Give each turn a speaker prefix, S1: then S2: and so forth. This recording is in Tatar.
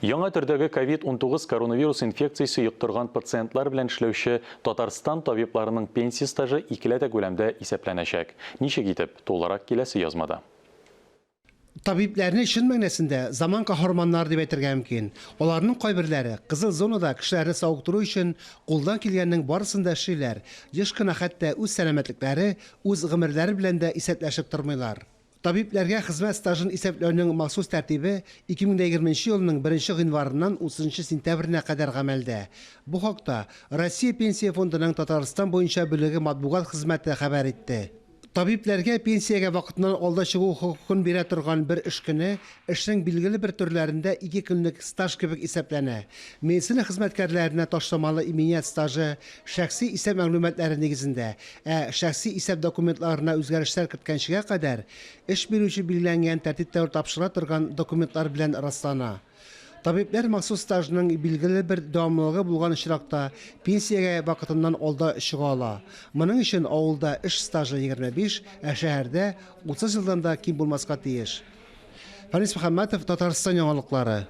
S1: Яңа түрдәге COVID-19 коронавирус инфекциясы йоқтырған пациентлар белән эшләүче Татарстан табибларының пенсия стажы икеләтә күләмдә исәпләнәчәк. Ничек итеп? Тулырак киләсе язмада.
S2: Табибләрне шын мәгънәсендә заман каһарманнары дип әйтергә мөмкин. Аларның кайберләре кызыл зонада кешеләрне сауыктыру өчен кулдан килгәннең барысын да эшлиләр. Еш кына хәтта үз сәламәтлекләре, үз гомерләре белән дә исәпләшеп тормыйлар. Табибләргә хезмәт стажын исәпләүнең махсус тәртибе 2020 елның 1 гыйнварыннан 30 сентябренә кадәр гамәлдә. Бу хакта Россия пенсия фондының Татарстан буенча бүлеге матбугат хезмәте хәбәр итте. Табибләргә пенсиягә вакытыннан алда чыгу хокукын бирә торган бер эш көне эшнең билгеле бер төрләрендә 2 көнлек стаж кебек исәпләнә. Медицина хезмәткәрләренә ташламалы иминят стажы шәхси исәп мәгълүматлары нигезендә, шәхси исәп документларына үзгәрешләр керткәнчегә кадәр эш бирүче билгеләнгән тәртиптә тапшыра торган документлар белән раслана. Табиблар махсус стажның билгеле бер дәвамлылыгы булган очракта пенсиягә вакытыннан алда чыга ала. Моның өчен авылда эш стажы 25, шәһәрдә 30 елдан да ким булмаска тиеш. Фарис Мөхәммәтов, Татарстан яңалыклары.